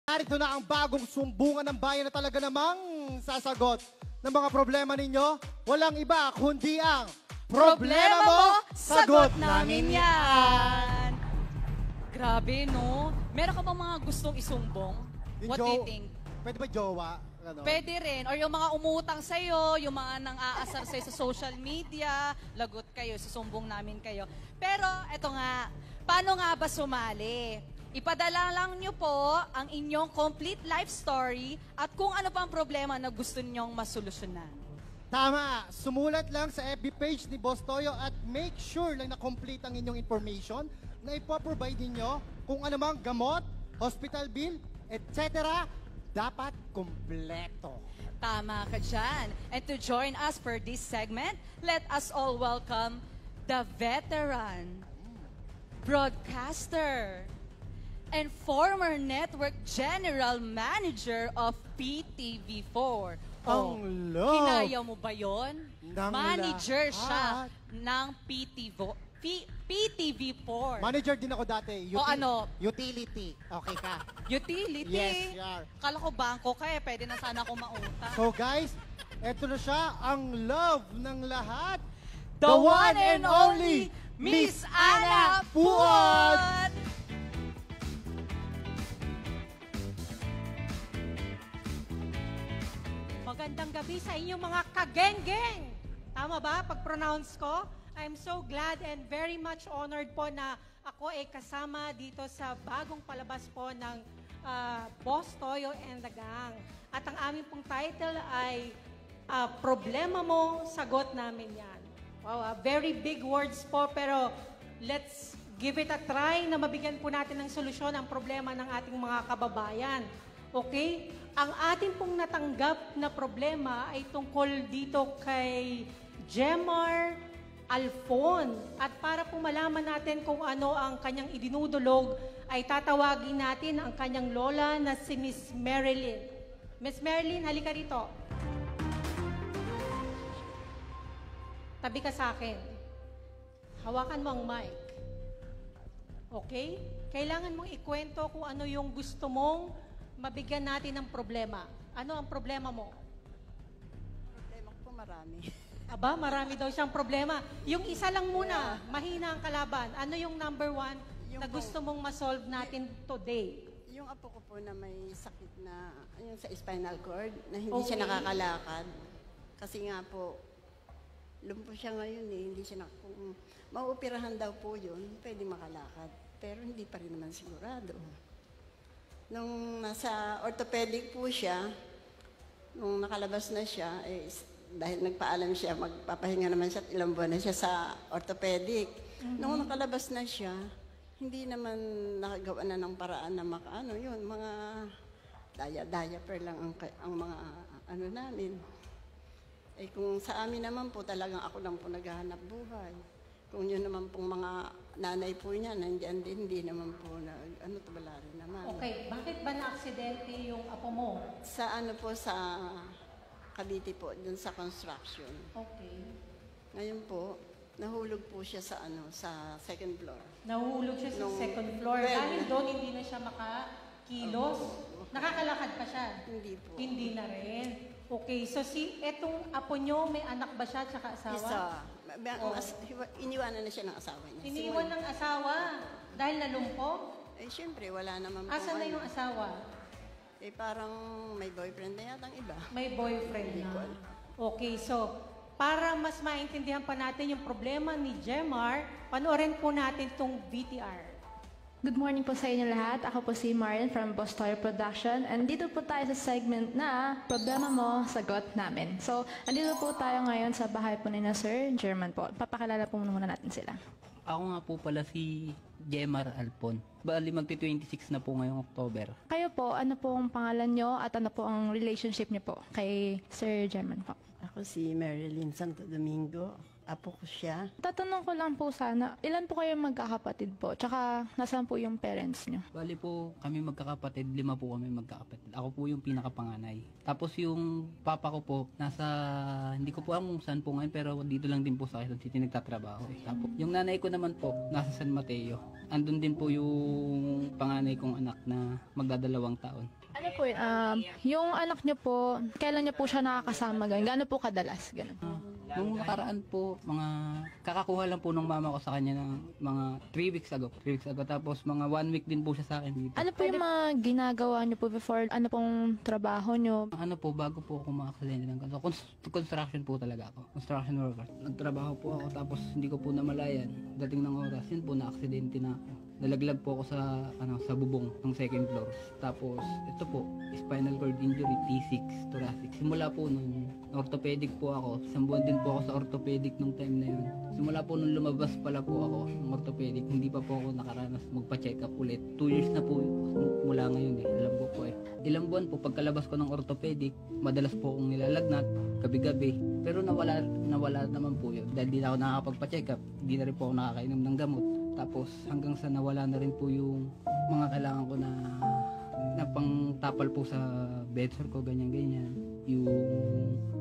Narito na ang bagong sumbungan ng bayan na talaga namang sasagot ng mga problema ninyo. Walang iba kundi ang problema mo, sagot namin yan. Grabe, no? Meron ka bang mga gustong isumbong? What do you think? Pwede ba jowa? Ano? Pwede rin. Or yung mga umutang sa'yo, yung mga nang-aasar sa'yo sa social media, lagot kayo, susumbong namin kayo. Pero, eto nga, paano nga ba sumali? Ipadala lang nyo po ang inyong complete life story at kung ano pang problema na gusto nyong masolusyonan. Tama. Sumulat lang sa FB page ni Boss Toyo at make sure lang na complete ang inyong information na ipoprovide ninyo kung anumang gamot, hospital bill, etc. dapat kumpleto. Tama ka dyan. And to join us for this segment, let us all welcome the veteran, broadcaster, and former network general manager of PTV4. Ang love. Kinaya mo ba yun? Ng Manager siya lahat. ng PTV4. Manager din ako dati. O ano? Utility. Okay ka? Utility. Yes, yeah. Kala ko bangko ka pwede na sana ako mautang. So guys, eto na siya, ang love ng lahat. The one and only Miss Ana Puot! Magandang gabi sa inyong mga kageng-geng. Tama ba pag-pronounce ko? I'm so glad and very much honored po na ako ay kasama dito sa bagong palabas po ng Boss Toyo and the Gang. At ang aming pong title ay Problema Mo, Sagot Namin Yan. Wow, very big words po pero let's give it a try na mabigyan po natin ng solusyon ang problema ng ating mga kababayan. Okay? Ang atin pong natanggap na problema ay tungkol dito kay Jemar Alfon. At para po malaman natin kung ano ang kanyang idinudulog, ay tatawagin natin ang kanyang lola na si Miss Marilyn. Miss Marilyn, halika rito. Tabi ka sa akin. Hawakan mo ang mic. Okay? Kailangan mong ikwento kung ano yung gusto mong mabigyan natin ng problema. Ano ang problema mo? Problema ko po marami. Aba, marami daw siyang problema. Yung isa lang muna, mahina ang kalaban. Ano yung number one na gusto mong ma-solve natin today? Yung apo ko po na may sakit na, yung sa spinal cord, na hindi siya nakakalakad. Kasi nga po, lumpo siya ngayon eh, hindi siya kung mauoperahan daw po yun, pwede makalakad. Pero hindi pa rin naman sigurado. Nung nasa orthopedic po siya, nung nakalabas na siya, eh, dahil nagpaalam siya, magpapahinga naman siya, ilang buwan na siya sa orthopedic. Nung nakalabas na siya, hindi naman nakagawa na ng paraan na makaano yun, mga diaper lang ang mga ano namin. Eh kung sa amin naman po, talagang ako lang po naghahanap buhay. Kung yun naman pong mga nanay po niya, nandiyan din, hindi naman po na, ano to, wala rin naman. Okay, bakit ba na-aksidente yung apo mo? Sa ano po, sa Cavite po, dun sa construction. Okay. Ngayon po, nahulog po siya sa ano, sa second floor. Nahulog siya sa second floor. Dahil doon hindi na siya makakilos. Nakakalakad pa siya? Hindi po. Hindi na rin. Okay, so etong apo nyo, may anak ba siya tsaka asawa? Isa. Iniwanan na siya ng asawa niya. Iniwan ng asawa dahil nalumpo? Eh, syempre, wala naman po. Asan na yung asawa? Eh, parang may boyfriend na yata ang iba. May boyfriend na. Okay, so para mas maintindihan pa natin yung problema ni Jemar, panoorin po natin itong VTR. Good morning po sa inyo lahat. Ako po si Marian from Boss Toyo Production. And dito po tayo sa segment na Problema Mo, Sagot Namin. So, andito po tayo ngayon sa bahay po ni na Sir German po. Papakilala po muna natin sila. Ako nga po pala si Jemar Alfon. Bali magti-26 na po ngayong October. Kayo po, ano po ang pangalan nyo at ano po ang relationship nyo po kay Sir German po? Ako si Marilyn Santo Domingo. apo ko siya. Tatanong ko lang po sana, ilan po kayo magkakapatid po? Tsaka, nasaan po yung parents nyo? Bali po, kami magkakapatid, 5 po kami magkakapatid. Ako po yung pinakapanganay. Tapos yung papa ko po, hindi ko po alam kung saan po ngayon, pero dito lang din po sa Quezon City nagtatrabaho. Tapos yung nanay ko naman po, nasa San Mateo. Andun din po yung panganay kong anak na magdadalawang taon. Ano po yun? Yung anak nyo po, kailan nyo po siya nakakasama ganun? Gaano po kadalas? Ganun. Nung nakaraan po, kakakuha lang po ng mama ko sa kanya ng mga 3 weeks ago. 3 weeks ago. Tapos mga 1 week din po siya sa akin dito. Ano po yung mga ginagawa nyo po before? Ano pong trabaho nyo? Ano po, bago po ako makakalenda ng ganito, construction po talaga ako. Construction worker. Nagtrabaho po ako tapos hindi ko po namalayan. Dating ng oras, yun po, na-aksidente na ako. Nalaglag po ako sa bubong ng second floor. Tapos, ito po, spinal cord injury, T6, thoracic. Simula po nung orthopedic po ako. Isang buwan din po ako sa orthopedic nung time na yun. Simula po nung lumabas pala po ako ng orthopedic, hindi pa po ako nakaranas magpa-check up ulit. 2 years na po mula ngayon alam ko po Ilang buwan po pagkalabas ko ng orthopedic, madalas po akong nilalagnat, gabi-gabi. Pero nawala naman po yun. Dahil di na ako nakakapagpa-check up, di na rin po ako nakakainom ng gamot. Tapos hanggang sa nawala na rin po yung mga kailangan ko na pangtapal po sa bedsore ko, ganyan-ganyan. Yung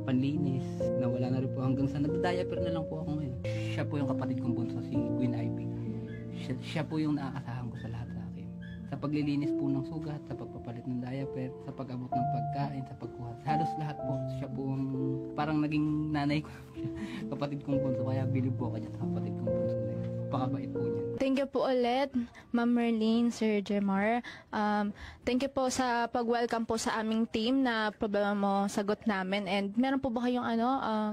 panlinis, nawala na rin po hanggang sa nagda-diaper na lang po ako ngayon. Siya po yung kapatid kong bunso, si Queen Ivy. Siya po yung naaasahan ko sa lahat sa akin. Sa paglilinis po ng sugat, sa pagpapalit ng diaper, sa pag-abot ng pagkain, sa pagkuha. Halos lahat po, siya po ang parang naging nanay ko. Kapatid kong bunso, kaya bilib po ako dyan sa kapatid kong bunso na yun. Pakabait po niya. Thank you po ulit, Ma'am Merlene, Sir Jemar. Thank you po sa pag-welcome po sa aming team na problema mo sagot namin. And meron po ba kayong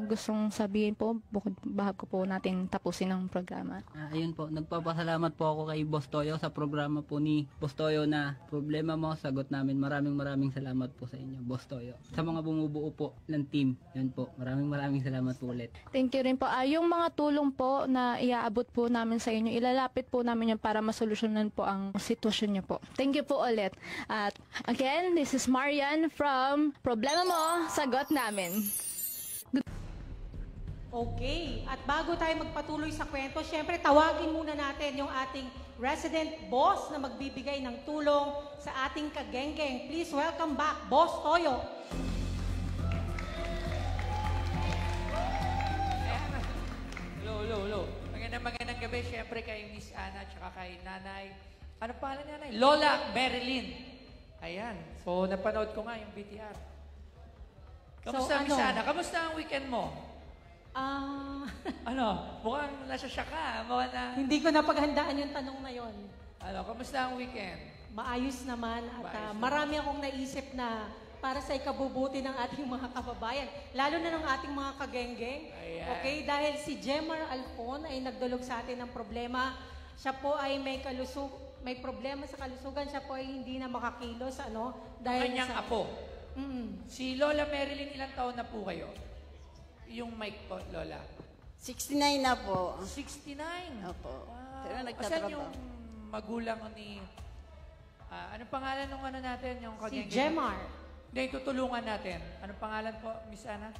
gustong sabihin po bago po natin tapusin ang programa? Ayun po, nagpapasalamat po ako kay Boss Toyo sa programa po ni Boss Toyo na problema mo sagot namin. Maraming salamat po sa inyo, Boss Toyo. Sa mga bumubuo po ng team, yun po. Maraming salamat po ulit. Thank you rin po. Yung mga tulong po na iaabot po namin sa inyo, ilalapit po namin yan para masolusyonan po ang sitwasyon niyo po. Thank you po ulit. At again, this is Marian from Problema Mo, Sagot Namin. Okay, at bago tayo magpatuloy sa kwento, syempre tawagin muna natin yung ating resident boss na magbibigay ng tulong sa ating kagengeng. Please welcome back, Boss Toyo. Hello. Magandang gabi, syempre kay Miss Ana at kay Nanay. Ano pangalan niya, Nanay? Lola Marilyn. Ayan. So, napanood ko nga yung BTR. Kamusta, Miss Ana? Kamusta ang weekend mo? Ano? Mukhang nasa siya ka. Mukhang na... Hindi ko napaghandaan yung tanong na yon. Ano? Kamusta ang weekend? Maayos naman at marami akong naisip na para sa ikabubuti ng ating mga kababayan, lalo na ng ating mga kagenggeng. Ayan. Okay, dahil si Jemar Alfon ay nagdulog sa atin ng problema. Siya po ay may problema sa kalusugan. Siya po ay hindi na makakilos, dahil Kanyang sa apo. Si Lola Marilyn, ilang taon na po kayo? Yung mic po, Lola. 69 na po. 69? Opo. Wow. Pero Asan nagtatrabaho. yung magulang ni... anong pangalan nung natin? Yung si kagengeng? Jemar. Hindi, tutulungan natin. Anong pangalan po, Miss Ana?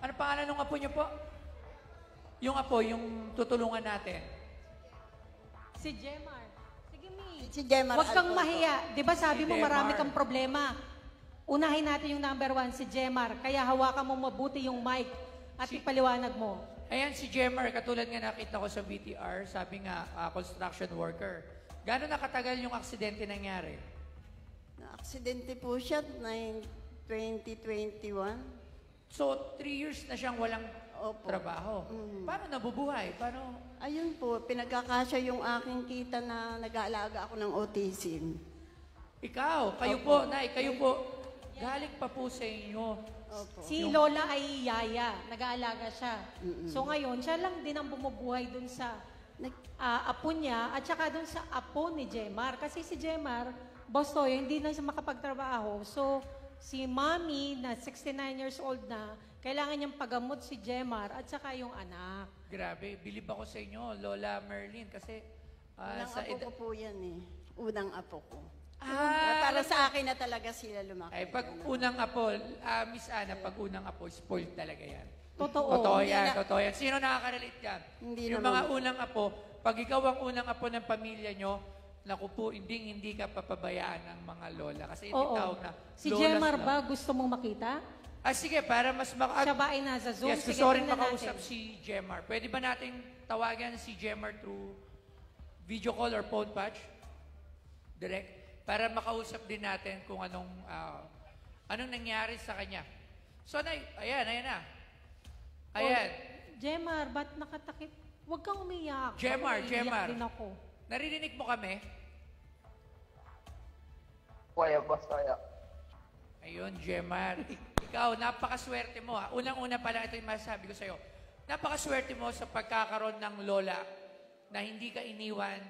Anong pangalan ng apo niyo po? Yung apo, yung tutulungan natin. Si Jemar. Sige, Mi. Si Jemar Huwag kang Alfonso. mahiya. Di ba sabi Si mo marami Jemar. kang problema? Unahin natin yung number 1, si Jemar. Kaya hawakan mo mabuti yung mic at ipaliwanag mo. Ayan, si Jemar, katulad nga nakita ko sa BTR, sabi nga, construction worker. Gano'n nakatagal yung aksidente nangyari? Na-aksidente po siya 2021. So, 3 years na siyang walang Opo. trabaho. Paano nabubuhay? Paano? Ayun po, pinagkakasya yung aking kita na nag-aalaga ako ng autism. Ikaw, kayo po, Nay, kayo po, galing pa po sa inyo. Opo. Si Lola ay yaya, nag-aalaga siya. So ngayon, siya lang din ang bumubuhay dun sa apo niya at saka dun sa apo ni Jemar. Kasi si Jemar, Boss Toyo, hindi na siya makapagtrabaho. So, si Mommy na 69 years old na, kailangan niyang pagamot si Jemar at saka yung anak. Grabe, bilib ako sa inyo, Lola Merlin, kasi Unang sa apo ko po yan eh. Unang apo ko. Ah, Para sa akin na talaga sila lumaki. Ay, pag unang apo, Miss Ana, pag unang apo, spoiled talaga yan. Totoo. Totoo yan, totoo yan. Sino nakaka-relate yan? Hindi Yung naman. mga unang apo, pag ikaw ang unang apo ng pamilya nyo, naku po, hindi ka papabayaan ng mga lola. Kasi Oo. tinatawag na Si lolas Jemar love. ba gusto mong makita? Sige, para mas Siya ba ay nasa Zoom? Yes, Sige, gusto ko rin tingnan makausap natin. si Jemar. Pwede ba nating tawagan si Jemar through video call or phone patch? Direct? Para makausap din natin kung anong nangyari sa kanya. So, ayan na. Ayan. Jemar, ba't nakatakip? Huwag kang umiyak. Jemar, Ako, naiiyak Jemar. din ako. Naririnig mo kami? Kaya ba, kaya? Ayun, Jemar. Ikaw, napakaswerte mo. Unang-una pala, ito yung masasabi ko sa'yo. Napakaswerte mo sa pagkakaroon ng lola na hindi ka iniwan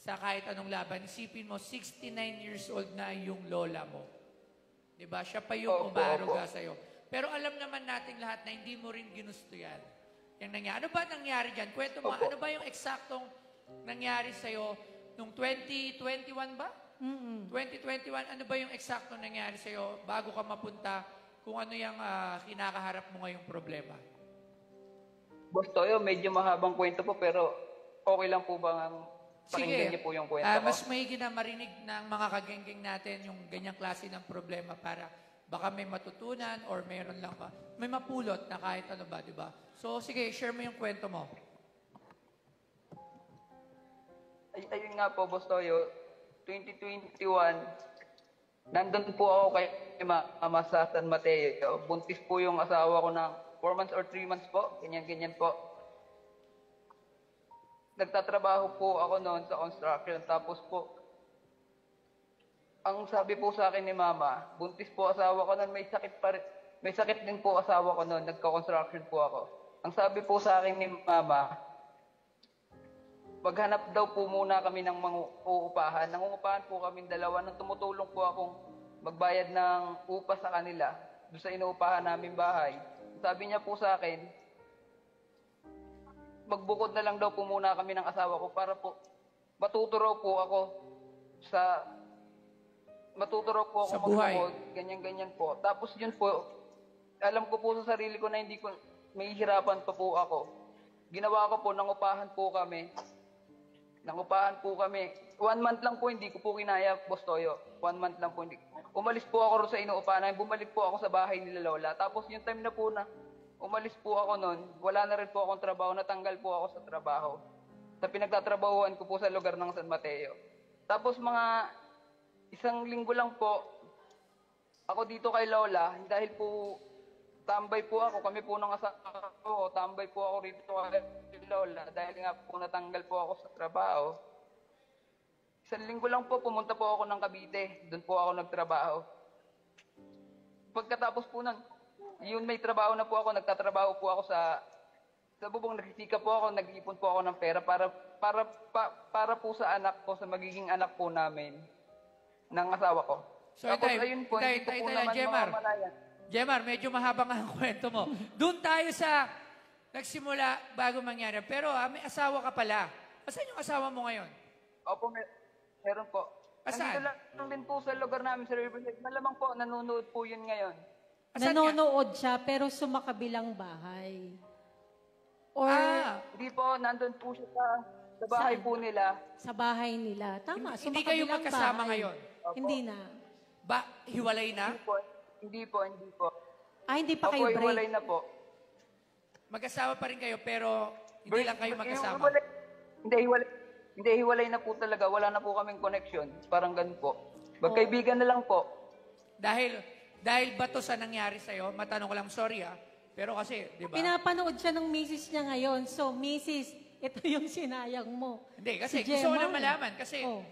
sa kahit anong laban. Isipin mo, 69 years old na yung lola mo. Diba? Siya pa yung umaruga sa'yo. Pero alam naman nating lahat na hindi mo rin ginusto yan. Yung nangyari. Ano ba nangyari dyan? Kwento mo, ano ba yung eksaktong nangyari sa'yo nung 2021 ba? 2021, ano ba yung eksaktong nangyari sa'yo bago ka mapunta kung ano yung kinakaharap mo ngayong problema? Boss Toyo, medyo mahabang kwento po pero okay lang po ba ang pakinggan niyo po yung kwento ko? Mas maigi na marinig ng mga kagenggeng natin yung ganyang klase ng problema para baka may matutunan or mayroon lang ba, may mapulot na kahit ano ba, di ba? So, sige, share mo yung kwento mo. Ayun nga po, Boss Toyo, 2021, nandun po ako kay Mama sa San Mateo. Buntis po yung asawa ko ng 4 months or 3 months po. Ganyan-ganyan po. Nagtatrabaho po ako noon sa construction. Tapos po, ang sabi po sa akin ni Mama, buntis po asawa ko noon, may sakit pa rin. May sakit din po asawa ko noon, nagka-construction po ako. Ang sabi po sa akin ni Mama, maghanap daw po muna kami ng mga uupahan. Nangungupahan po kami dalawa nang tumutulong po akong magbayad ng upa sa kanila doon sa inuupahan namin bahay. Sabi niya po sa akin, magbukod na lang daw po muna kami ng asawa ko para po matuturo po ako sa Sa buhay. magbukod, ganyan-ganyan po. Tapos yun po, alam ko po sa sarili ko na hindi ko, may hirapan pa po ako. Ginawa ko po, nangupahan po kami. 1 month lang po, hindi ko po kinaya, Boss Toyo. 1 month lang po, hindi. Umalis po ako sa inuupahan namin, bumalik po ako sa bahay nila Lola. Tapos yung time na po na umalis po ako noon, wala na rin po akong trabaho, natanggal po ako sa trabaho. Sa pinagtatrabahuan ko po sa lugar ng San Mateo. Tapos mga 1 linggo lang po, ako dito kay Lola, dahil po tambay po ako, kami po ng asawa ko, tambay po ako rito kay Lola dahil nga po natanggal po ako sa trabaho. 1 linggo lang po, pumunta po ako ng Cavite. Doon po ako nagtrabaho. Pagkatapos po nun, yun may trabaho na po ako, nagtatrabaho po ako sa bubong, nagsisika po ako, nag-iipon po ako ng pera para po sa anak ko, sa magiging anak po namin ng asawa ko. So, Tapos ayun po, hindi ko po naman Jemar. mamamalayan. Jemar, medyo mahaba nga ang kwento mo. Doon tayo sa nagsimula bago mangyari. Pero may asawa ka pala. Asan yung asawa mo ngayon? Opo, meron po. Asan? Nandito lang din po sa lugar namin sa Riverside. Malamang po, nanonood po yun ngayon. Asan Nanonood siya pero sumakabilang bahay. Or Hindi po, nandun po siya sa bahay po nila. sa bahay nila. Tama, Hindi kayo sumakabilang magkasama bahay. ngayon? Hindi na. Hiwalay na? Hindi po. Hindi pa Opo, kayo hiwalay break. na po. Magkasama pa rin kayo pero hindi lang kayo magkasama. Hindi, hiwalay na po talaga. Wala na po kaming connection. Parang ganun po. Magkaibigan na lang po. Dahil ba to sa nangyari sa'yo? Matanong ko lang, sorry pero kasi, di ba? Pinapanood siya ng misis niya ngayon. So, misis, ito yung sinayang mo. Hindi, kasi Si gusto ko Jemar. lang malaman. Kasi Oh.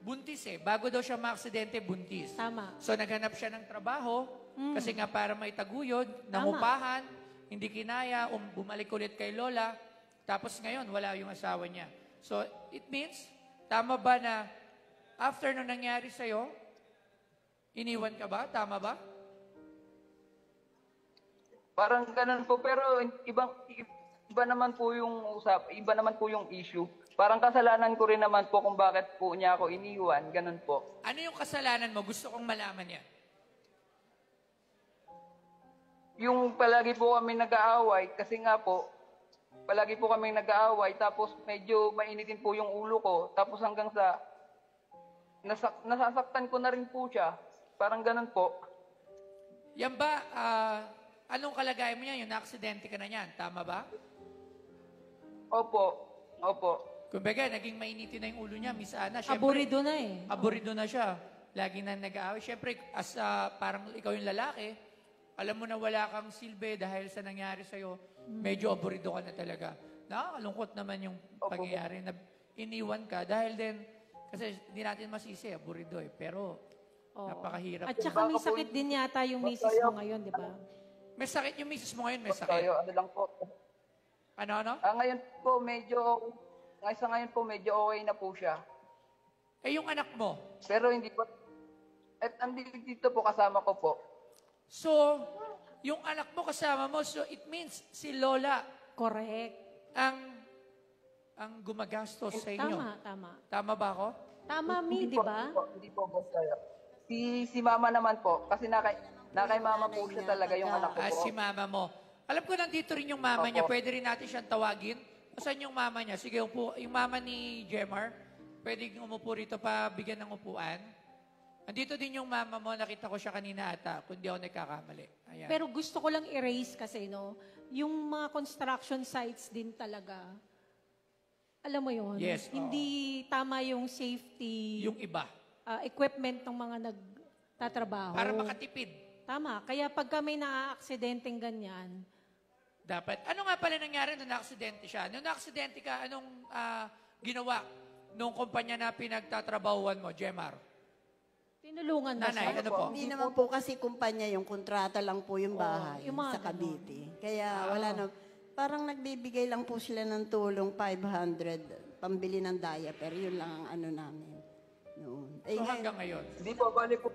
buntis Bago daw siya maaksidente, buntis. Tama. So naghanap siya ng trabaho kasi nga para may taguyod, nangupahan, hindi kinaya, bumalik ulit kay Lola. Tapos ngayon, wala yung asawa niya. So it means, tama ba na after nung nangyari sa'yo, iniwan ka ba? Tama ba? Parang ganun po. Pero iba naman po yung iba naman po yung issue. Parang kasalanan ko rin naman po kung bakit po niya ako iniwan. Ganun po. Ano yung kasalanan mo? Gusto kong malaman yan. yung palagi po kami nag-aaway, kasi nga po, palagi po kami nag-aaway, tapos medyo mainitin po yung ulo ko, tapos hanggang sa, nasasaktan ko na rin po siya. Parang ganun po. Yan ba, anong kalagayan mo niyan? Yung na-aksidente ka na niyan, tama ba? Opo, opo. Kumbaga, naging mainitin na yung ulo niya, Miss Ana. Aburido na eh. Aburido na siya. Lagi na nag-aaway. Siyempre, as parang ikaw yung lalaki, alam mo na wala kang silbi dahil sa nangyari sa'yo, medyo aburido ka na talaga. Nakakalungkot naman yung pangyayari na iniwan ka dahil din, kasi hindi natin masisi, aburido eh. Pero, napakahirap. At saka may sakit din yata yung misis mo ngayon, di ba? May sakit yung misis mo ngayon, may sakit. Tayo, ano lang po. Ano? Ngayon po, ngayon po, medyo okay na po siya. Eh, yung anak mo? Pero hindi po, at dito po kasama ko po. So, yung anak mo kasama mo, so it means si Lola Correct. ang gumagastos sa inyo. Tama. Tama ba ako? Tama, Mi, di ba? Hindi po, boss tayo. Si mama naman po, kasi nakay mama po siya talaga yung anak ko po. Si mama mo. Alam ko nandito rin yung mama niya. Pwede rin natin siyang tawagin. Saan yung mama niya? Sige, upo. Yung mama ni Jemar, pwede umupo rito pa bigyan ng upuan. Andito din yung mama mo. Nakita ko siya kanina ata, kung di ako nagkakamali. Ayan. Pero gusto ko lang erase kasi, no, yung mga construction sites din talaga, alam mo yun? Yes, Hindi tama yung safety yung iba. equipment ng mga nagtatrabaho. Para makatipid. Tama. Kaya pagka may naa-aksidenteng ganyan, Dapat. Ano nga pala nangyari nung na-aksidente siya? Nung na-aksidente ka, anong ginawa nung kumpanya na pinagtatrabahuan mo, Jemar? tinulungan na Nanay, siya. ano po? Hindi naman po kasi kumpanya yung kontrata lang po yung bahay yung mga sa Cavite. Kaya wala na, parang nagbibigay lang po sila ng tulong 500 pambili ng diaper. Yun lang ang ano namin noon. So hanggang ngayon. Hindi po, bali po,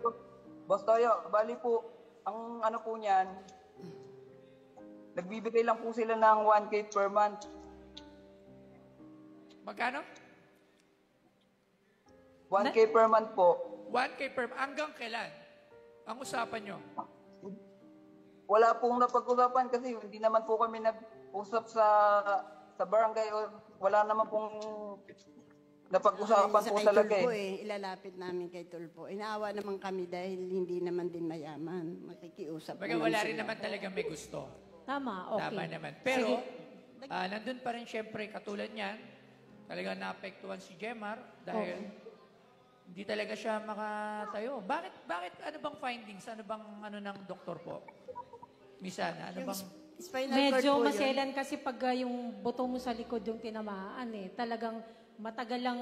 boss tayo, bali po, ang ano po niyan, nagbibigay lang po sila ng 1K per month. Magkano? 1K per month po. 1K per hanggang kailan? Ang usapan nyo? Wala pong napag-usapan kasi hindi naman po kami nag-usap sa barangay o wala naman pong napag-usapan po Kay talaga Tulpo eh. ilalapit namin kay Tulpo. Inaawa naman kami dahil hindi naman din mayaman. Makikiusap Baga naman wala sila. rin naman talaga may gusto. Tama, okay. Tama naman. Pero, nandun pa rin syempre katulad niyan, talaga naapektuhan si Jemar dahil hindi talaga siya makatayo. Bakit ano bang findings? Ano bang ano ng doktor po? Misana, ano bang... Spinal cord Medyo po yun. maselan kasi pag yung buto mo sa likod yung tinamaan eh. Talagang matagal lang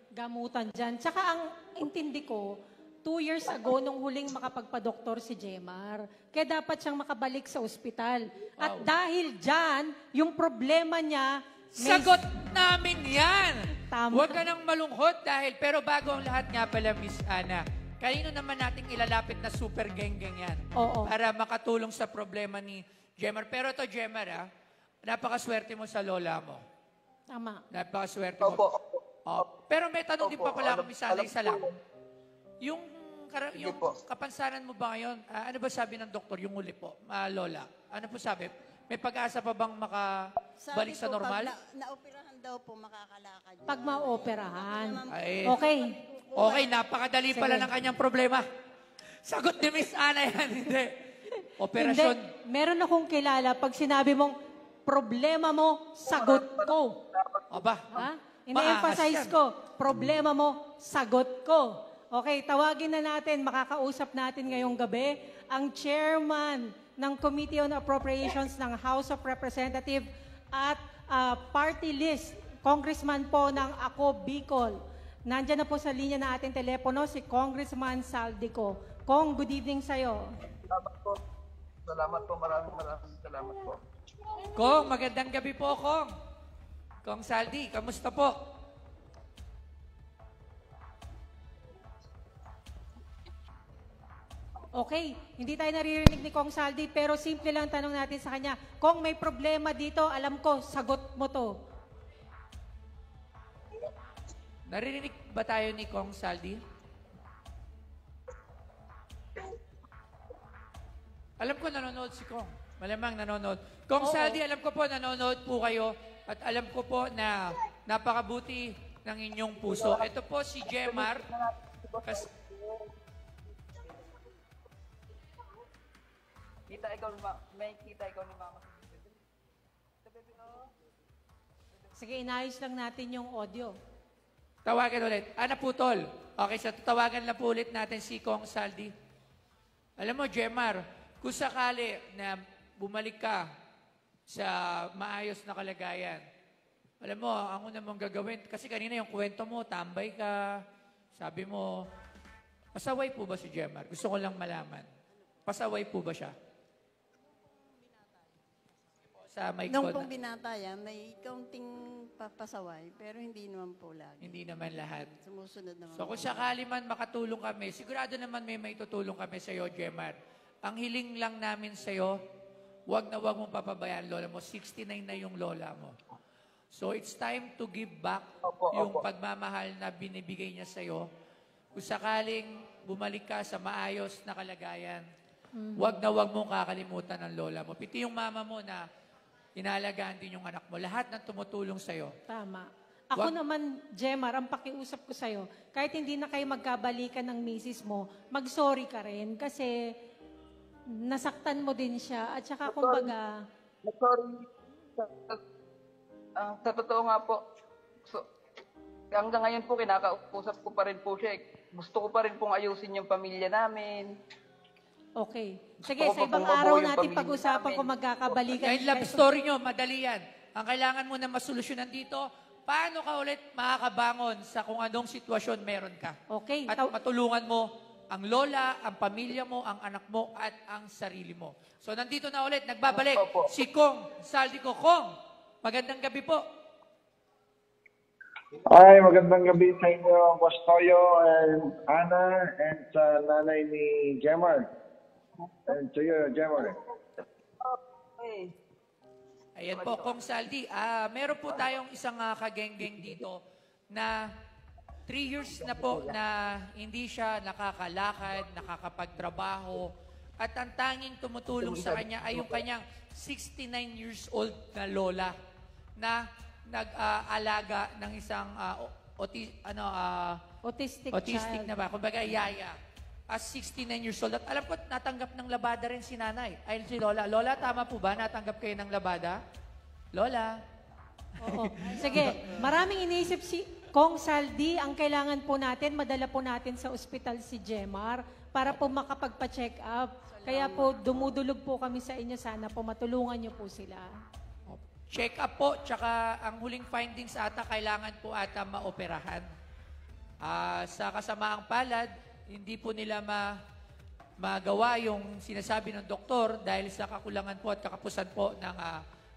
gamutan dyan. Tsaka ang intindi ko, 2 years ago nung huling makapagpa-doktor si Jemar. Kaya dapat siyang makabalik sa ospital. At dahil dyan, yung problema niya... Sagot namin yan! Tama. Huwag ka nang malungkot dahil, pero bago ang lahat nga pala, Miss Ana, kanino naman nating ilalapit na super geng-geng yan? Oo. Para makatulong sa problema ni Jemar. Pero to Jemar, napakaswerte mo sa lola mo. Tama. Napakaswerte mo. Opo. Oh, pero may tanong din pa pala ako, Miss Ana, isa lang. po. Yung, yung po. kapansanan mo ba ngayon, ano ba sabi ng doktor, yung uli po, lola? Ano po sabi? May pag-asa pa bang makabalik sa Sabi po, normal? pag naoperahan daw po, makakalakad. Pag maoperahan. Ay, Okay. okay, napakadali pala ng kanyang problema. Sagot ni Miss Ana yan, hindi. Operasyon. Hindi. Meron akong kilala, pag sinabi mong, problema mo, sagot ko. Aba, Ha? Ina-emphasize ko, problema mo, sagot ko. Okay, tawagin na natin, makakausap natin ngayong gabi, ang chairman ng Committee on Appropriations ng House of Representatives at party list, congressman po ng Ako Bicol. Nandiyan na po sa linya na ating telepono si Congressman Saldico. Kong, good evening sa'yo. Salamat po. Salamat po. Maraming salamat po. Kong, magandang gabi po, Kong. Kong Saldi, kamusta po? Okay, hindi tayo naririnig ni Kong Saldi, pero simple lang tanong natin sa kanya. Kong, may problema dito, alam ko, sagot mo to. Narinig ba tayo ni Kong Saldi? Alam ko nanonood si Kong. Malamang nanonood. Kong Saldi, alam ko po nanonood po kayo at alam ko po na napakabuti ng inyong puso. Ito po si Jemar. May kita ikaw ni Mama. Sige, inayos lang natin yung audio. Tawagan ulit. Naputol. Okay, so tatawagan lang po ulit natin si Kong Saldi. Alam mo, Jemar, kung sakali na bumalik ka sa maayos na kalagayan, alam mo, ang una mong gagawin, kasi kanina yung kwento mo, tambay ka, sabi mo, pasaway po ba si Jemar? Gusto ko lang malaman. Pasaway po ba siya? Sa mic Nung ko pong binata yan, may kaunting papasaway, pero hindi naman po lagi. Hindi naman lahat. Sumusunod naman. So kung sakali man makatulong kami, sigurado naman may maitutulong kami sa iyo, Jemar. Ang hiling lang namin sa iyo, wag na wag mong papabayaan lola mo. 69 na yung lola mo. So it's time to give back yung pagmamahal na binibigay niya sa iyo. Kung sakaling bumalik ka sa maayos na kalagayan, wag na wag mong kakalimutan ng lola mo. Piti yung mama mo na inaalagaan din yung anak mo. Lahat ng tumutulong sa iyo. Tama. Ako naman, Jemar, ang pakiusap ko sa'yo, kahit hindi na kayo magkabalikan ng misis mo, mag-sorry ka rin kasi nasaktan mo din siya at saka kumbaga... Sorry. Sa totoo nga po, hanggang ngayon po, kinakausap ko pa rin po siya. Gusto ko pa rin pong ayusin yung pamilya namin. Okay. Sige, sa ibang araw natin pag-usapan kung magkakabalikan. Yung love story nyo, madali yan. Ang kailangan mo na masolusyonan dito, paano ka ulit makakabangon sa kung anong sitwasyon meron ka. Okay. At matulungan mo ang lola, ang pamilya mo, ang anak mo, at ang sarili mo. So, nandito na ulit, nagbabalik si Kong Saldi ko. Kong, magandang gabi po. Ay, magandang gabi sa inyo, Boss Toyo and Ana, and sa nanay ni Jemar. And to you, Jemar. Ayan po, Kong Saldi. Meron po tayong isang kagenggeng dito na 3 years na po na hindi siya nakakalakad, nakakapagtrabaho, at ang tanging tumutulong sa kanya ay yung kanyang 69 years old na lola na nag-alaga ng isang autistic autistic child. na ba? Kumbaga, yaya. As 69 years old. At alam ko, natanggap ng labada rin si nanay. Ay, si Lola. Lola, tama po ba? Natanggap kayo ng labada? Lola? Oo. Sige, maraming iniisip si Kong Saldi. Ang kailangan po natin, madala po natin sa ospital si Jemar para po makapagpa-check up. Kaya po, dumudulog po kami sa inyo. Sana po matulungan niyo po sila. Check up po, tsaka ang huling findings ata, kailangan po ata maoperahan. Sa kasamaang palad, hindi po nila magawa yung sinasabi ng doktor dahil sa kakulangan po at kakapusan po ng,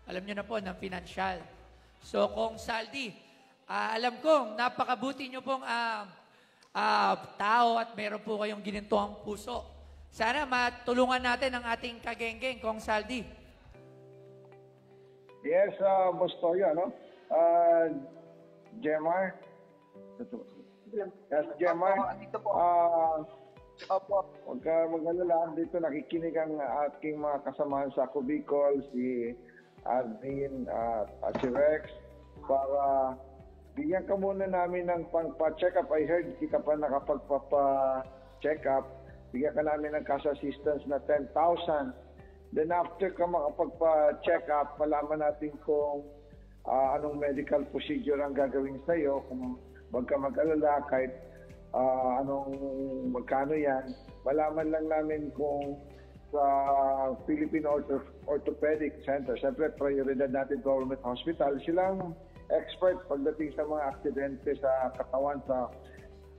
alam nyo na po, ng financial. So, Kong Saldi, alam kong napakabuti nyo pong tao at meron po kayong ginintuang puso. Sana matulungan natin ang ating kagenggeng, Kong Saldi. Yes, Boss Toyo, no? Jemar. Yes, Jemar. Huwag ka mag-alala. Dito nakikinig ang aking mga kasamahan sa Cubicol, si Admin at si Rex, para bigyan ka muna namin ng pang-check up. I heard hindi ka pa nakapagpapa-check up. Bigyan ka namin ng cash assistance na 10,000. Then after ka makapagpa-check up, malaman natin kung anong medical procedure ang gagawin sa iyo. Kung wag ka mag-alala kahit magkano yan. Malaman lang namin kung sa Philippine Orthopedic Center, siyempre prioridad natin government hospital, silang expert pagdating sa mga aksidente sa katawan, sa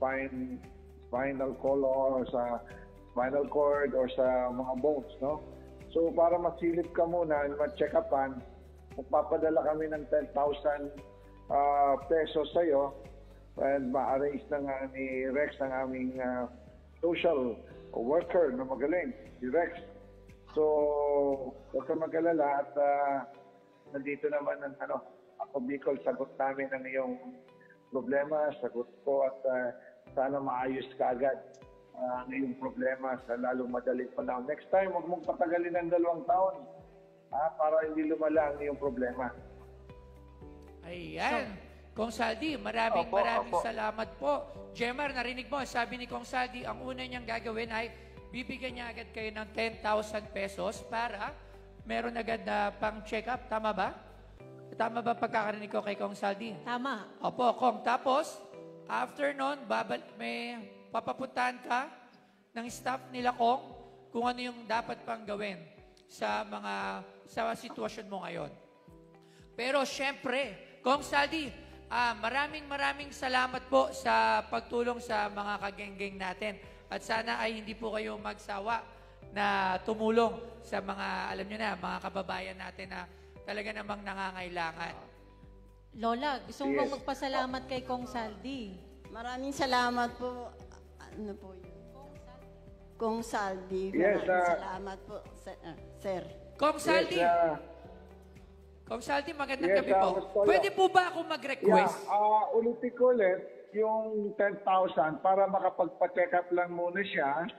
spinal column, or sa spinal cord, or sa mga bones, no? So, para masilip ka muna, ma-check upan, magpapadala kami ng 10,000 pesos sa'yo, and ma-arrange na nga ni Rex ng aming social worker na magaling, si Rex. So, huwag ka mag-alala at nandito naman ang ako, Bicol, sagot namin ang iyong problema, sagot ko at sana maayos ka agad. ang iyong problema sa lalong madaling panahon. Next time, huwag mong patagalin ng 2 taon para hindi lumala ang iyong problema. Ayan. Kong Saldi, maraming salamat po. Jemar, narinig mo, sabi ni Kong Saldi, ang una niyang gagawin ay bibigyan niya agad kayo ng 10,000 pesos para meron agad na pang-check up. Tama ba? Tama ba pagkakarinig ko kay Kong Saldi? Tama. Opo, Kong. Tapos, after nun, may papapuntahan ka ng staff nila, Kong, kung ano yung dapat pang gawin sa sitwasyon mo ngayon. Pero syempre, Kong Saldi, maraming salamat po sa pagtulong sa mga kagenggeng natin. At sana ay hindi po kayo magsawa na tumulong sa mga, alam nyo na, mga kababayan natin na talaga namang nangangailangan. Lola, gusto mo bang magpasalamat kay Kong Saldi? Maraming salamat po. Ano po yun? Kong Saldi. Yes, Maraming salamat po, sir. Kong Saldi, Kong Saldi, magandang Yes, gabi po. Apostolo. Pwede po ba ako mag-request? Ulitin ko ulit yung 10,000 para makapagpa-check up lang muna siya.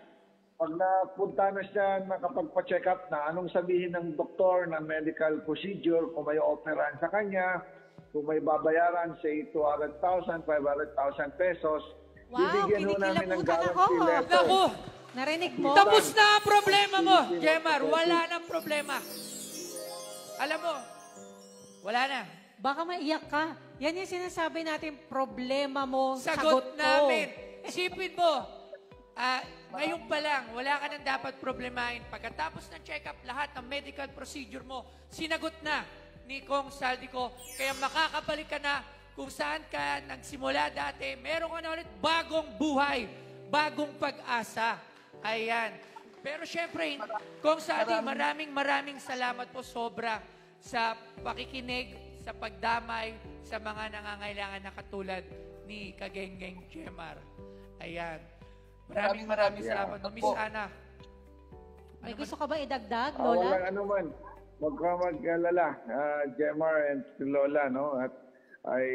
Pag napunta na siya, nakapagpa-check up na, anong sabihin ng doktor na medical procedure, kung may operahan sa kanya, kung may babayaran, say 200,000, 500,000 pesos, bibigyan ho namin ng guarantee letter. Naku, Narinig mo? tapos na ang problema mo, Jemar. Wala nang problema. Alam mo, wala na. Baka maiyak ka. Yan yung sinasabi natin, problema mo, Sagot ko. namin. Isipin mo, ngayon pa lang, wala ka nang dapat problemahin. Pagkatapos ng check-up, lahat ng medical procedure mo, sinagot na ni Kong Saldi ko. Kaya makakabalik ka na kung saan ka nagsimula dati. Meron ka na ulit bagong buhay, bagong pag-asa. Ayan. Pero syempre, Kong Saldi, maraming salamat po sobra sa pakikinig, sa pagdamay, sa mga nangangailangan na katulad ni Kagenggeng Jemar. Ayan. Maraming salamat. Miss Ana. May gusto ka ba idagdag, Walang Lola? anuman. Huwag ka mag-alala, Jemar and si Lola, no? At ay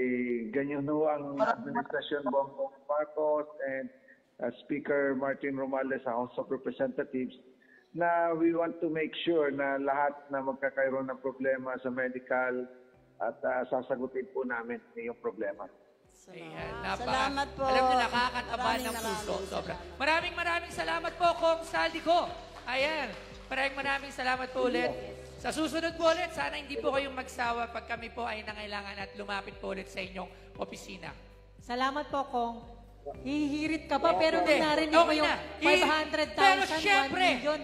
ganyan ho ang Administrasyon Bongbong Marcos and Speaker Martin Romales sa House of Representatives na we want to make sure na lahat na magkakaroon ng problema sa medical at sasagutin po namin yung problema. Ayan, Salamat po. Alam niyo, nakakataba ng Maraming puso. Sobra. salamat. Maraming salamat po, Kong Saldi ko. Ayan, maraming salamat po ulit. Sa susunod po ulit, sana hindi po kayong magsawa pag kami po ay nangailangan at lumapit po ulit sa inyong opisina. Salamat po, Kong. Hihirit ka ba? Pero Hindi. narinig mo Okay yung na. 500,000, Pero 1 syempre, million.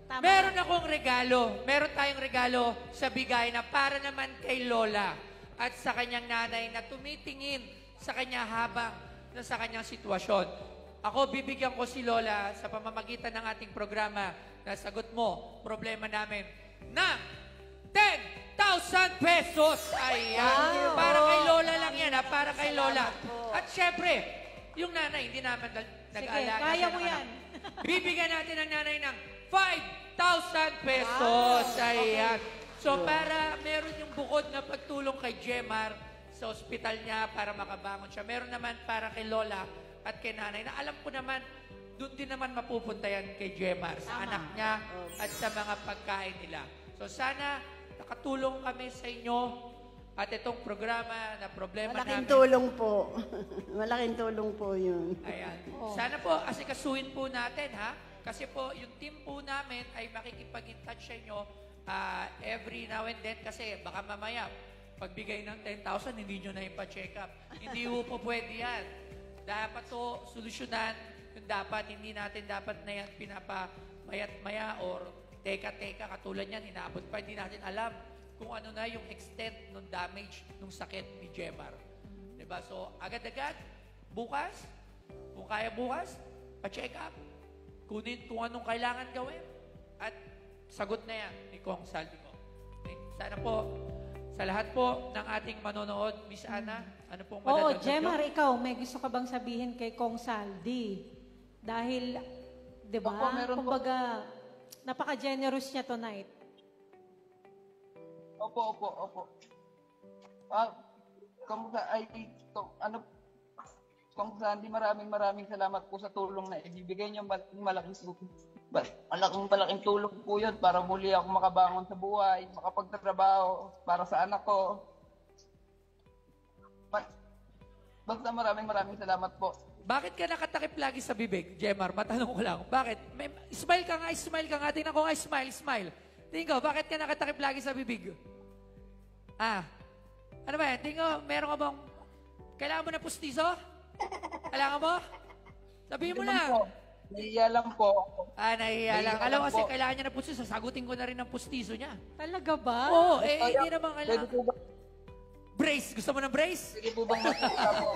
Tama. Meron akong regalo. Meron tayong regalo sa bigay na para naman kay Lola at sa kanyang nanay na tumitingin sa kanya habang sa kanyang sitwasyon. Ako, bibigyan ko si Lola sa pamamagitan ng ating programa na sagot mo, problema namin, ng 10,000 pesos. Ayan. Wow. Para kay Lola lang yan, ha? Para kay Lola. At syempre, yung nanay, hindi naman nag-alaga. kaya siya mo ng yan. anak. Bibigyan natin ang nanay ng 5,000 pesos. Ayan. So, para meron yung bukod na pagtulong kay Jemar sa ospital niya para makabangon siya. Meron naman para kay Lola at kay nanay na alam ko naman, doon din naman mapupunta yan kay Jemar, sa anak niya at sa mga pagkain nila. So, sana nakatulong kami sa inyo at itong programa na problema Malaking namin. tulong po. Malaking tulong po yun. Ayan. Sana po, asikasuhin po natin, ha? Kasi po, yung team po namin ay makikipag-in-touch sa inyo every now and then kasi baka mamaya, pagbigay ng 10,000, hindi nyo na ipa-check up. Hindi po pwede yan. Dapat to solusyonan yung dapat, hindi natin dapat na yan pinapamayat-maya or teka-teka, katulad yan, inaabot pa, hindi natin alam kung ano na yung extent ng damage ng sakit ni Jemar. Diba? So, agad-agad, bukas, kung kaya bukas, pa-check up, kunin kung anong kailangan gawin, at sagot na yan ni Kong Saldi ko. Okay? Sana po, sa lahat po ng ating manonood, Miss Ana, ano pong Oo, madadagdag Jemar, nyo? ikaw, may gusto ka bang sabihin kay Kong Saldi? Dahil, di ba, Opo, meron po. kumbaga, napaka-generous niya tonight. Kamusta ay ano Kung Sandy, maraming salamat po sa tulong na ibibigay niyo. Malaking tulong po yun para muli ako makabangon sa buhay, makapagtatrabaho para sa anak ko. Basta maraming salamat po. Bakit ka nakatakip lagi sa bibig, Jemar? Matanong ko lang. Bakit? Smile ka nga. Tingnan ko nga, smile. Tingnan ko, bakit ka nakatakip lagi sa bibig? Ano ba yan? Tingnan ko, meron ka bang... Kailangan mo na pustiso? Kailangan mo? Sabihin mo na. Nahihiya lang po. Nahihiya lang. Alam mo kasi kailangan niya na pustiso. Sagutin ko na rin ang pustiso niya. Talaga ba? Oo, hindi naman Pwede kailangan. po ba? Brace. Gusto mo ng brace? Pwede po bang magsalita po?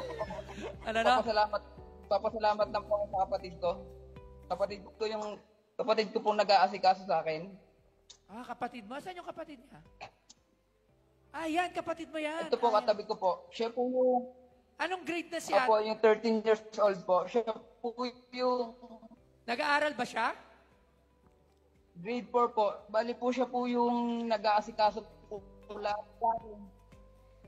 Ano na? Papasalamat lang po ako sa kapatid ko. Kapatid ko pong nag-aasikaso sa akin. Kapatid mo? Saan yung kapatid niya? Yan. Kapatid mo yan. Ito po, katabi ko po. Siya po yung... Anong grade na siya? Ako, yung 13 years old po. Siya po yung... Nag-aaral ba siya? Grade 4 po. Bali po siya po yung nag-aasikaso po lahat.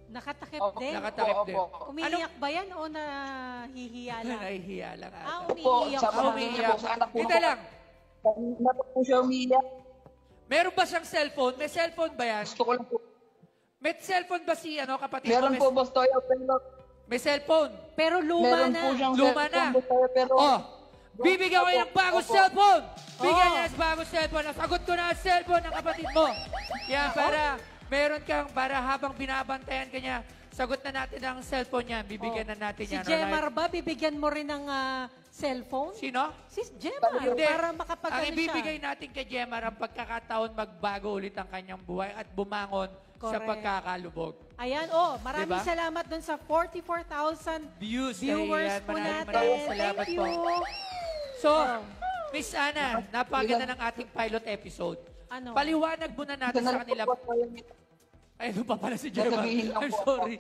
Nakatakip Opo. din? Nakatakip din. Umiiyak ba yan o nahihiya lang? Nahihiya lang ata. Umiiyak Sa ba? pamilya niya po, sa anak po. Kita lang. Kanina po siya umiiyak. Meron ba siyang cellphone? May cellphone ba yan? Gusto ko lang po. May cellphone ba si kapatid Meron mo? po, Boss Toyo, pero... May cellphone. Pero luma Meron na. po siyang Luma cellphone, na. Boss Toyo, pero... Bibigyan ko ng bagong Opo. cellphone. Bigyan niya ng bagong cellphone. Nasagot ko na ang cellphone ng kapatid mo. Yan, para meron kang, para habang binabantayan ka niya, sagot na natin ang cellphone niya. Bibigyan na natin Si yan. Jemar ba, bibigyan mo rin ng cellphone? Sino? Si Jemar, Hindi. para Ang makapagano siya. ibibigay natin kay Jemar ang pagkakataon magbago ulit ang kanyang buhay at bumangon sa Correct. pagkakalubog. Ayan, maraming Diba? salamat dun sa 44,000 Views. viewers Ayan, po maraming natin. salamat Thank po. you. So, Miss Ana, napakaganda ng ating pilot episode. Ano? Paliwanag muna natin sa kanila. Ay, ano pa pala si Jemar? Sasabihin lang I'm po sorry.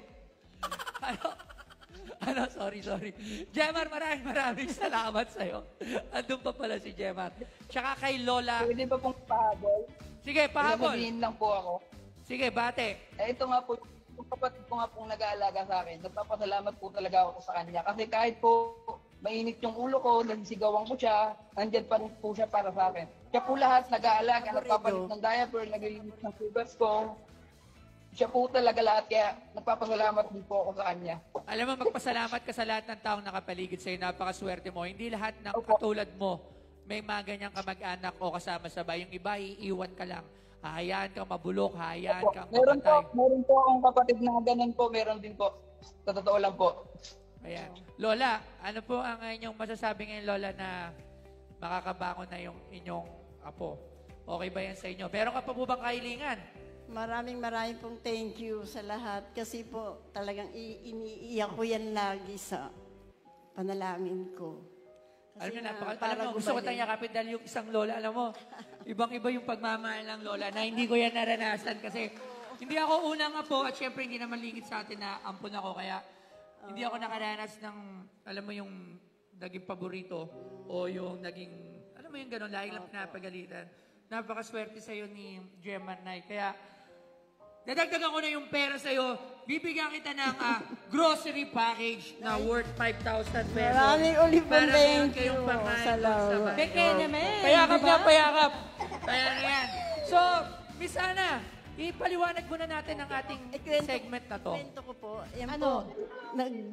Sorry. Jemar, maraming salamat sa'yo. Andun pa pala si Jemar. Tsaka kay Lola. Pwede ba pong pahabol? Sige, pahabol. Sasabihin lang po ako. Sige, bate. Ito nga po, yung kapatid ko nga pong nag-aalaga sa akin, nagpapasalamat po talaga ako sa kanya. Kasi kahit po mainit yung ulo ko, nagsisigawan ko siya, nandyan pa rin po siya para sa akin. Siya po lahat nag-aalaga, nagpapalit ng diaper, naglilinis ng tubers ko. Siya po talaga lahat, kaya nagpapasalamat din po ako sa kanya. Alam mo, magpasalamat ka sa lahat ng taong nakapaligid sa'yo. Napakaswerte mo. Hindi lahat ng Opo. katulad mo may mga ganyang kamag-anak o kasama sa bahay. Yung iba, iiwan ka lang. Hahayaan kang mabulok, hahayaan kang mamatay. Meron po akong kapatid na ganun po, meron din po. Sa totoo lang po. Ayan. Lola, ano po ang inyong masasabi ngayon, Lola, na makakabangon na yung inyong apo? Okay ba yan sa inyo? Meron ka pa po bang kahilingan? Maraming pong thank you sa lahat. Kasi po talagang iniiyak ko yan lagi sa panalangin ko. Alam Kasi mo, para alam mo, gusto ko gumaling. tayong yakapin dahil yung isang Lola, alam mo, ibang-iba yung pagmamahal ng Lola na hindi ko yan naranasan kasi hindi ako unang apo at syempre hindi naman lingid sa atin na ampun ako kaya hindi ako nakaranas ng, alam mo yung naging paborito o yung naging, alam mo yung gano'n, lagi lang pinapagalitan. Napakaswerte sa'yo ni Gemma Nay. Kaya, dadagdagan ko na yung pera sa'yo. Bibigyan kita ng grocery package na worth 5,000 pesos. Maraming ulit po para meron thank you. kayong pangkain doon sa Salamat. bahay. Beke naman. Payakap diba? na, payakap. Kaya na yan. So, Miss Ana, ipaliwanag muna natin ang ating segment na to. Kwento ko po. Yan Ano? po,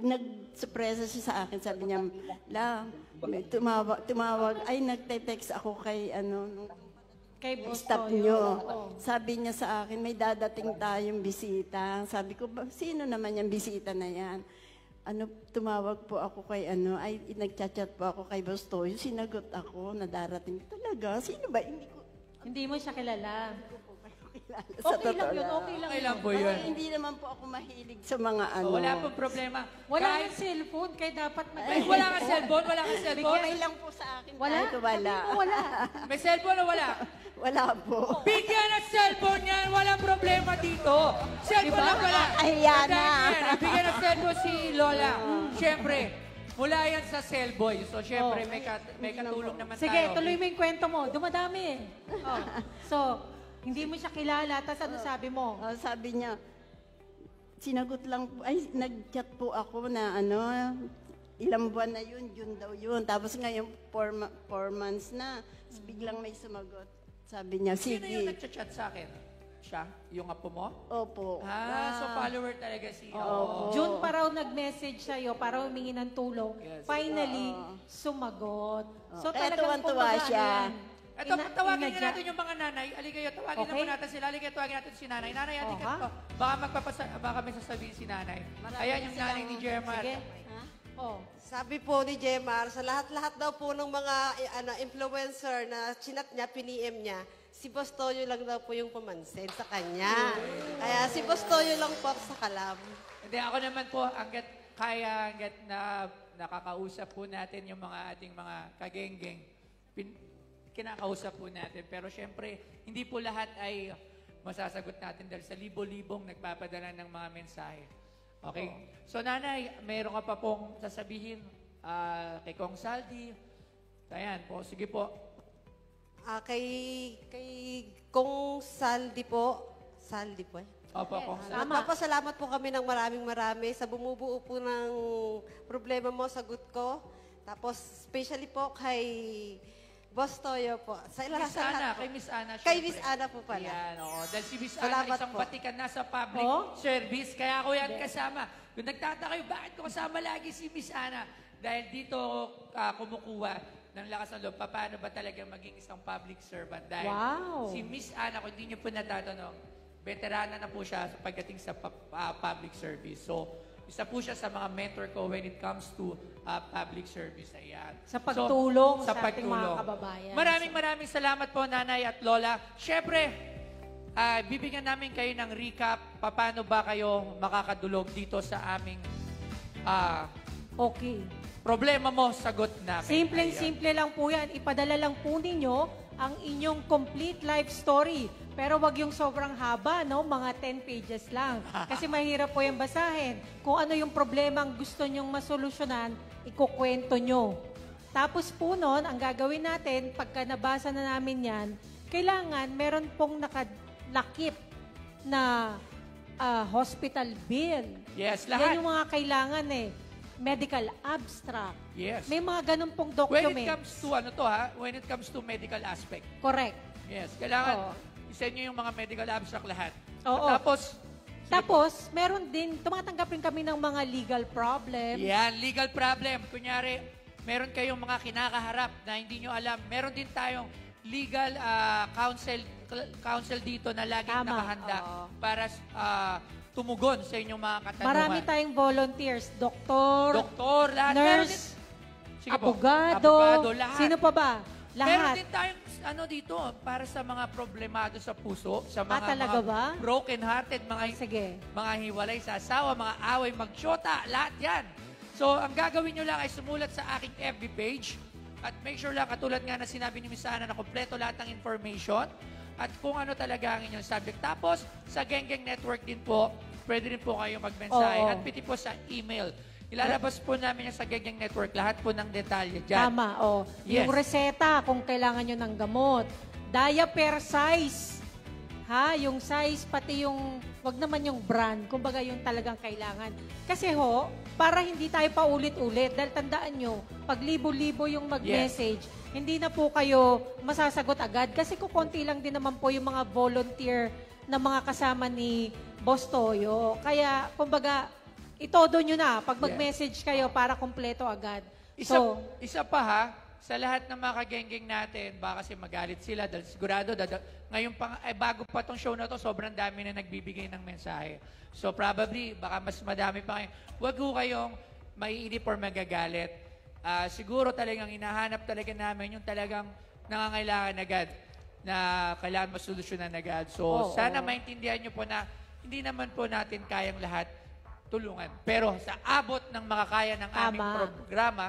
nag-surpresa siya sa akin. Sabi niya, may tumawag, ay nagte-text ako kay Kay staff Bostoyo. nyo. Oo. Sabi niya sa akin, may dadating tayong bisita. Sabi ko, sino naman yung bisita na yan? Tumawag po ako kay ay nagchat-chat po ako kay Bostoyo. Sinagot ako na darating. Talaga? Sino ba? Hindi mo siya kilala. Kilala Okay lang yun, okay lang Okay yun. lang po yun. Kasi hindi naman po ako mahilig sa mga Wala pong problema. Wala Kahit- kang cellphone, kaya dapat Ay, wala kang cellphone? Wala kang cellphone? Okay lang po sa akin. Wala? Kahit wala. Sabi mo wala. May cellphone o wala? Wala po. Bigyan ng cellphone yan, walang problema dito. Cellphone lang wala. Ahiya na. Bigyan ng cellphone si Lola. Siyempre, mula yan sa cellboy. So, siyempre, may katulong naman tayo. Sige, tuloy mo yung kwento mo. Dumadami. So, hindi mo siya kilala, tapos ano sabi mo? Sabi niya, sinagot lang po, ay nag-chat po ako na ilang buwan na yun, June daw yun. Tapos ngayon, 4 months na. Tapos biglang may sumagot. Sabi niya, Sino yung sige. nagchat-chat sa akin? Siya? Yung apo mo? Opo. So follower talaga siya. Opo. June pa raw nag-message sa'yo para humingi ng tulong. Yes. Finally, sumagot. So Kaya talagang tuwan-tuwa kumbaga, siya. ano yan, Ito, tawagin inadya- na natin yung mga nanay. Aligayo, tawagin na Okay. po natin sila. Aligayo, tawagin natin si nanay. Nanay, Oh, aligayo ha? to. Baka may sasabihin si nanay. Ayan yung nanay ni Jermar. Sige. Oh. Sabi po ni Jemar, sa lahat-lahat daw po ng mga influencer na chinat niya, piniem niya, si Boss Toyo lang daw po yung pumansin sa kanya. Kaya si Boss Toyo lang po sa kalam. Hindi, ako naman po, hanggat na nakakausap po natin yung mga ating mga kagenggeng, kinakausap po natin. Pero syempre, hindi po lahat ay masasagot natin dahil sa libo-libong nagpapadala ng mga mensahe. Okay? So, nanay, mayroon ka pa pong sasabihin kay Kong Saldi. Ayan po, sige po. Kay Kong Saldi po eh. Opo, Kong Saldi. Nagpapasalamat po kami ng marami sa bumubuo po ng problema mo, sagot ko. Tapos, especially po kay Boss Toyo po. Sa Miss Ana, kay Miss Ana. Kay syempre. Miss Ana po pala. Yan, oo. Dahil si Miss Ana Salamat isang po. batikan na sa public service, kaya ako yan kasama. Kung nagtataka kayo, bakit ko kasama lagi si Miss Ana? Dahil dito kumukuha ng lakas ng loob, paano ba talaga maging isang public servant? Dahil si Miss Ana, kung hindi niyo po natatanong, veterana na po siya sa pagdating sa public service. So, isa po siya sa mga mentor ko when it comes to public service. Ayan. Sa pagtulong So, sa ating mga kababayan. Maraming salamat po, Nanay at Lola. Siyempre, bibigyan namin kayo ng recap paano ba kayo makakadulog dito sa aming Okay. problema mo, sagot namin. Simpleng-simple lang po yan. Ipadala lang po ninyo ang inyong complete life story. Pero wag yung sobrang haba, no? Mga 10 pages lang. Kasi mahirap po yung basahin. Kung ano yung problema ang gusto nyong masolusyonan, ikukwento nyo. Tapos po nun, ang gagawin natin, pagka nabasa na namin yan, kailangan meron pong nakalakip na hospital bill. Yes, Yan lahat. yung mga kailangan medical abstract. Yes. May mga ganun pong When documents. it comes to, when it comes to medical aspect. Correct. Yes, kailangan Oo. isend nyo yung mga medical abstract lahat. Oo. At Tapos, meron din, tumatanggap rin kami ng mga legal problems. yan, legal problem. Kunyari, meron kayong mga kinakaharap na hindi nyo alam. Meron din tayong legal counsel dito na laging Tama, nakahanda oo. para tumugon sa inyong mga katanungan. Marami tayong volunteers. Doktor, Doktor, lahat. Meron din- nurse, Sige po. abogado, Abogado, lahat. sino pa ba? Meron Lahat. din tayong dito para sa mga problemado sa puso, sa mga, talaga mga ba? broken-hearted, Sige. mga hiwalay sa asawa, mga away, magsyota, lahat yan. So, ang gagawin nyo lang ay sumulat sa aking FB page at make sure lang, katulad nga na sinabi ni Miss Ana, na kompleto lahat ng information at kung ano talaga ang inyong subject. Tapos, sa Genggeng Network din po, pwede rin po kayo magmensahe Oo. at piti po sa email. Ilalabas po namin yan sa Genggeng Network, lahat po ng detalye dyan. Tama, Yes. Yung reseta, kung kailangan nyo ng gamot. Diaper size. Yung size, pati yung, wag naman yung brand, kumbaga yung talagang kailangan. Kasi para hindi tayo paulit-ulit, dahil tandaan nyo, pag libo-libo yung mag-message, hindi na po kayo masasagot agad. Kasi kukunti lang din naman po yung mga volunteer na mga kasama ni Boss Toyo. Kaya, kumbaga, itodo nyo na pag mag-message kayo para kumpleto agad. Isa pa sa lahat ng mga kagenggeng natin, baka kasi magalit sila dahil sigurado, ngayon bago pa tong show na to, sobrang dami na nagbibigay ng mensahe. So probably, baka mas madami pa kayo. Huwag ho kayong maiinip or magagalit. Siguro talagang hinahanap talaga namin yung talagang nangangailangan agad na kailangan masolusyonan agad. So sana maintindihan nyo po na hindi naman po natin kayang lahat tulungan. Pero sa abot ng makakaya ng aming programa,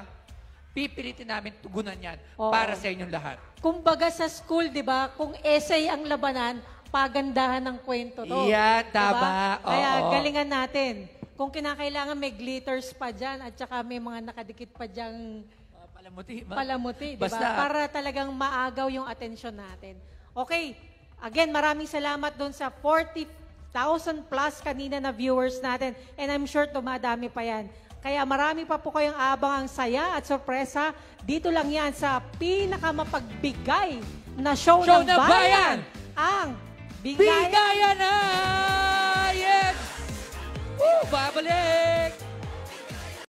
pipilitin namin tugunan yan para sa inyong lahat. Kumbaga sa school, di ba, kung essay ang labanan, pagandahan ng kwento to. Yan, Diba? tama. Kaya Oo. galingan natin. Kung kinakailangan may glitters pa dyan at saka may mga nakadikit pa dyan palamuti, di ba? Basta- Para talagang maagaw yung atensyon natin. Okay, again, maraming salamat doon sa 40,000 plus kanina na viewers natin. And I'm sure tumadami pa yan. Kaya marami pa po kayong abang ang saya at sorpresa. Dito lang yan sa pinakamapagbigay na show ng bayan. Ang Bigayan na! Yes! Woo! Babalik!